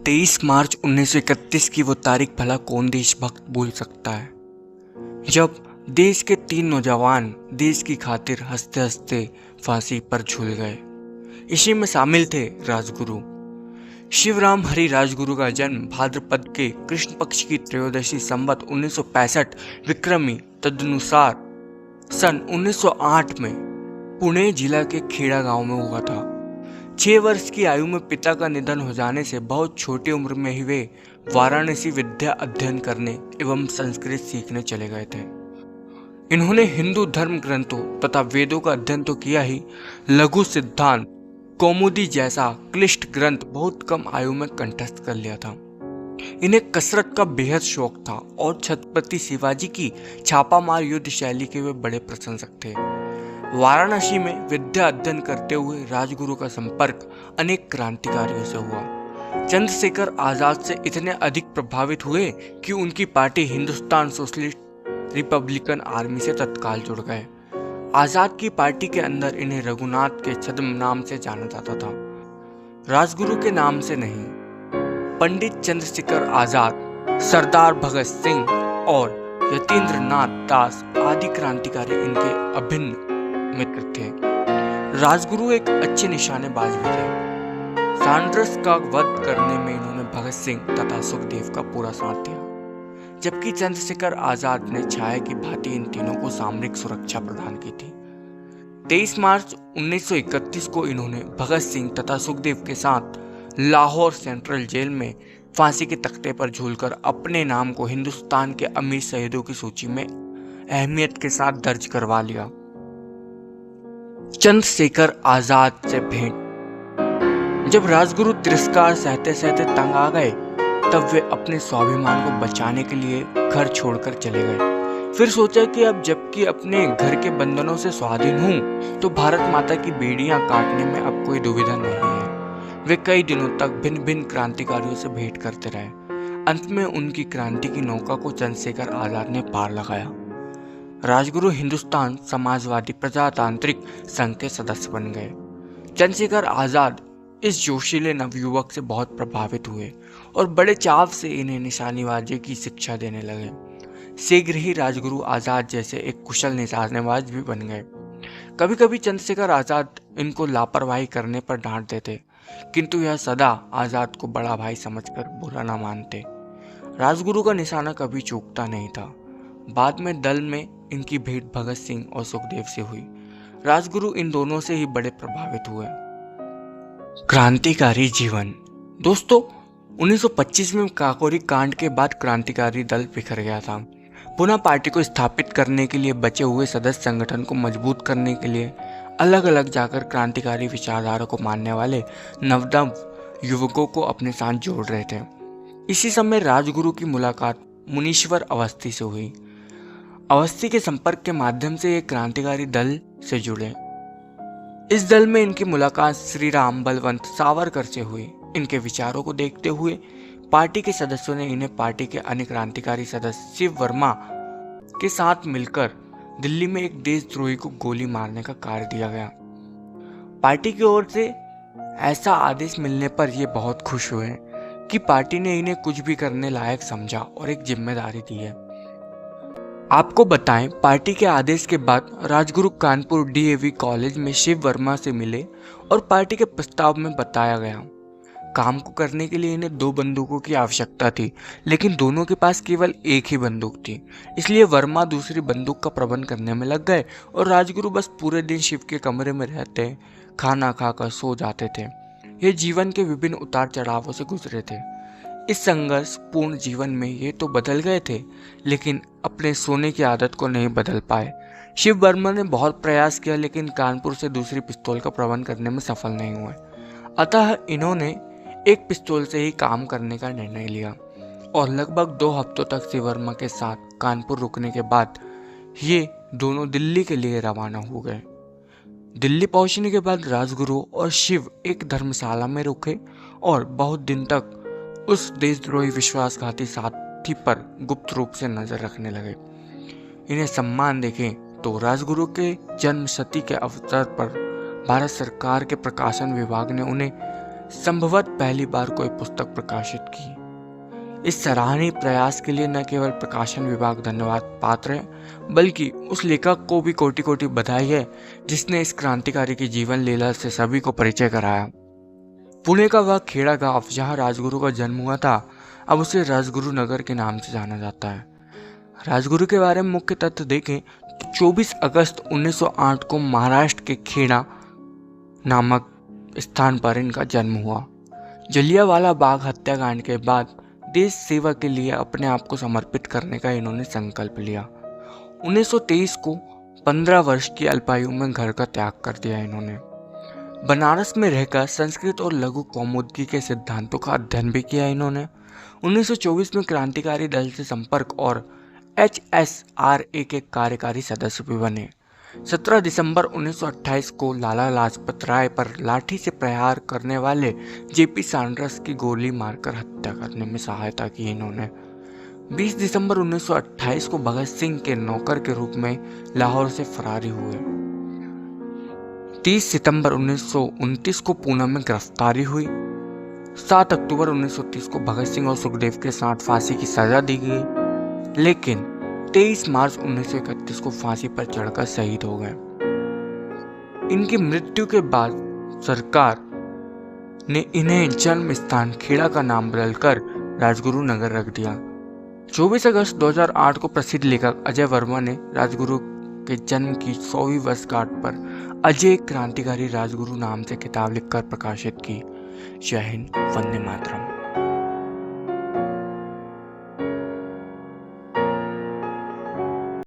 23 मार्च 1931 की वो तारीख भला कौन देशभक्त भूल सकता है, जब देश के 3 नौजवान देश की खातिर हंसते हंसते फांसी पर झूल गए। इसी में शामिल थे राजगुरु। शिवराम हरि राजगुरु का जन्म भाद्रपद के कृष्ण पक्ष की त्रयोदशी संवत 1965 विक्रमी तदनुसार सन 1908 में पुणे जिला के खेड़ा गांव में हुआ था। 6 वर्ष की आयु में पिता का निधन हो जाने से बहुत छोटी उम्र में ही वे वाराणसी विद्या अध्ययन करने एवं संस्कृत सीखने चले गए थे। इन्होंने हिंदू धर्म ग्रंथों तथा वेदों का अध्ययन तो किया ही, लघु सिद्धांत कौमुदी जैसा क्लिष्ट ग्रंथ बहुत कम आयु में कंठस्थ कर लिया था। इन्हें कसरत का बेहद शौक था और छत्रपति शिवाजी की छापामार युद्ध शैली के वे बड़े प्रशंसक थे। वाराणसी में विद्या अध्ययन करते हुए राजगुरु का संपर्क अनेक क्रांतिकारियों से हुआ। चंद्रशेखर आजाद से इतने अधिक प्रभावित हुए कि उनकी party Hindustan socialist Republican army से तत्काल जुड़ गए। आजाद की पार्टी के अंदर इन्हें रघुनाथ के छद्म नाम से जाना जाता था, राजगुरु के नाम से नहीं। पंडित चंद्रशेखर आजाद, सरदार भगत सिंह और यतीन्द्र नाथ दास आदि क्रांतिकारी इनके अभिन्न मित्र थे। राजगुरु एक अच्छे निशानेबाज भी थे। सांड्रस का वध करने में इन्होंने भगत सिंह तथा सुखदेव का पूरा साथ दिया, जबकि चंद्रशेखर आजाद ने छाया की भांति इन तीनों को सामरिक सुरक्षा प्रदान की थी। 23 मार्च 1931 को इन्होंने भगत सिंह तथा सुखदेव के साथ लाहौर सेंट्रल जेल में फांसी के तख्ते पर झूलकर अपने नाम को हिंदुस्तान के अमीर शहीदों की सूची में अहमियत के साथ दर्ज करवा लिया। चंद्रशेखर आजाद से भेंट। जब राजगुरु तिरस्कार सहते सहते तंग आ गए, तब वे अपने स्वाभिमान को बचाने के लिए घर छोड़कर चले गए। फिर सोचा कि अब जबकि अपने घर के बंधनों से स्वाधीन हूं, तो भारत माता की बेड़ियां काटने में अब कोई दुविधा नहीं है। वे कई दिनों तक भिन्न भिन्न क्रांतिकारियों से भेंट करते रहे। अंत में उनकी क्रांति की नौका को चंद्रशेखर आजाद ने पार लगाया। राजगुरु हिंदुस्तान समाजवादी प्रजातांत्रिक संघ के सदस्य बन गए। चंद्रशेखर आजाद इस जोशीले नवयुवक से बहुत प्रभावित हुए और बड़े चाव से इन्हें निशानेबाजी की शिक्षा देने लगे। शीघ्र ही राजगुरु आजाद जैसे एक कुशल निशानेबाज भी बन गए। कभी कभी चंद्रशेखर आजाद इनको लापरवाही करने पर डांट देते, किंतु यह सदा आजाद को बड़ा भाई समझकर बुरा न मानते। राजगुरु का निशाना कभी चूकता नहीं था। बाद में दल में इनकी भेंट भगत सिंह और सुखदेव से हुई। राजगुरु इन दोनों से ही बड़े प्रभावित हुए। क्रांतिकारी जीवन। दोस्तों, 1925 में काकोरी कांड के बाद क्रांतिकारी दल बिखर गया था। पुनः पार्टी को स्थापित करने के लिए बचे हुए सदस्य संगठन को मजबूत करने के लिए अलग अलग जाकर क्रांतिकारी विचारधारा को मानने वाले नवनव युवकों को अपने साथ जोड़ रहे थे। इसी समय राजगुरु की मुलाकात मुनीश्वर अवस्थी से हुई। अवस्थी के संपर्क के माध्यम से ये क्रांतिकारी दल से जुड़े। इस दल में इनकी मुलाकात श्री राम बलवंत सावरकर से हुई। इनके विचारों को देखते हुए पार्टी के सदस्यों ने इन्हें पार्टी के अन्य क्रांतिकारी सदस्य शिव वर्मा के साथ मिलकर दिल्ली में एक देशद्रोही को गोली मारने का कार्य दिया गया। पार्टी की ओर से ऐसा आदेश मिलने पर ये बहुत खुश हुए कि पार्टी ने इन्हें कुछ भी करने लायक समझा और एक जिम्मेदारी दी है। आपको बताएं, पार्टी के आदेश के बाद राजगुरु कानपुर डीएवी कॉलेज में शिव वर्मा से मिले और पार्टी के प्रस्ताव में बताया गया। काम को करने के लिए इन्हें 2 बंदूकों की आवश्यकता थी, लेकिन दोनों के पास केवल एक ही बंदूक थी। इसलिए वर्मा दूसरी बंदूक का प्रबंध करने में लग गए और राजगुरु बस पूरे दिन शिव के कमरे में रहते, खाना खाकर सो जाते थे। ये जीवन के विभिन्न उतार चढ़ावों से गुजरे थे। इस संघर्ष पूर्ण जीवन में ये तो बदल गए थे, लेकिन अपने सोने की आदत को नहीं बदल पाए। शिव वर्मा ने बहुत प्रयास किया, लेकिन कानपुर से दूसरी पिस्तौल का प्रबंध करने में सफल नहीं हुए। अतः इन्होंने एक पिस्तौल से ही काम करने का निर्णय लिया और लगभग 2 हफ्तों तक शिव वर्मा के साथ कानपुर रुकने के बाद ये दोनों दिल्ली के लिए रवाना हो गए। दिल्ली पहुंचने के बाद राजगुरु और शिव एक धर्मशाला में रुके और बहुत दिन तक उस देशद्रोही विश्वासघाती साथी पर गुप्त रूप से नजर रखने लगे। इन्हें सम्मान देखें तो राजगुरु के जन्म शती के अवसर पर भारत सरकार के प्रकाशन विभाग ने उन्हें संभवतः पहली बार कोई पुस्तक प्रकाशित की। इस सराहनीय प्रयास के लिए न केवल प्रकाशन विभाग धन्यवाद पात्र है, बल्कि उस लेखक को भी कोटि कोटि बधाई है जिसने इस क्रांतिकारी की जीवन लीला से सभी को परिचय कराया। पुणे का वह खेड़ा गांव जहां राजगुरु का जन्म हुआ था, अब उसे राजगुरु नगर के नाम से जाना जाता है। राजगुरु के बारे में मुख्य तथ्य देखें तो 24 अगस्त 1908 को महाराष्ट्र के खेड़ा नामक स्थान पर इनका जन्म हुआ। जलियांवाला बाग हत्याकांड के बाद देश सेवा के लिए अपने आप को समर्पित करने का इन्होंने संकल्प लिया। 1923 को 15 वर्ष की अल्पायु में घर का त्याग कर दिया इन्होंने। बनारस में रहकर संस्कृत और लघु कौमुदी के सिद्धांतों का अध्ययन भी किया इन्होंने। 1924 में क्रांतिकारी दल से संपर्क और HSRA के कार्यकारी सदस्य भी बने। 17 दिसंबर 1928 को लाला लाजपत राय पर लाठी से प्रहार करने वाले JP सैंडर्स की गोली मारकर हत्या करने में सहायता की इन्होंने। 20 दिसंबर 1928 को भगत सिंह के नौकर के रूप में लाहौर से फरारी हुए। 30 सितंबर 1929 को पूना में गिरफ्तारी हुई। 7 अक्टूबर 1930 को भगत सिंह और सुखदेव के साथ फांसी की सजा दी गई, लेकिन 23 मार्च 1931 को फांसी पर चढ़कर शहीद हो गए। इनकी मृत्यु के बाद सरकार ने इन्हें जन्म स्थान खेड़ा का नाम बदलकर राजगुरु नगर रख दिया। 24 अगस्त 2008 को प्रसिद्ध लेखक अजय वर्मा ने राजगुरु के जन्म की 100वीं वर्षगांठ पर अजय क्रांतिकारी राजगुरु नाम से किताब लिखकर प्रकाशित की। जय हिंद, वंदे मातरम।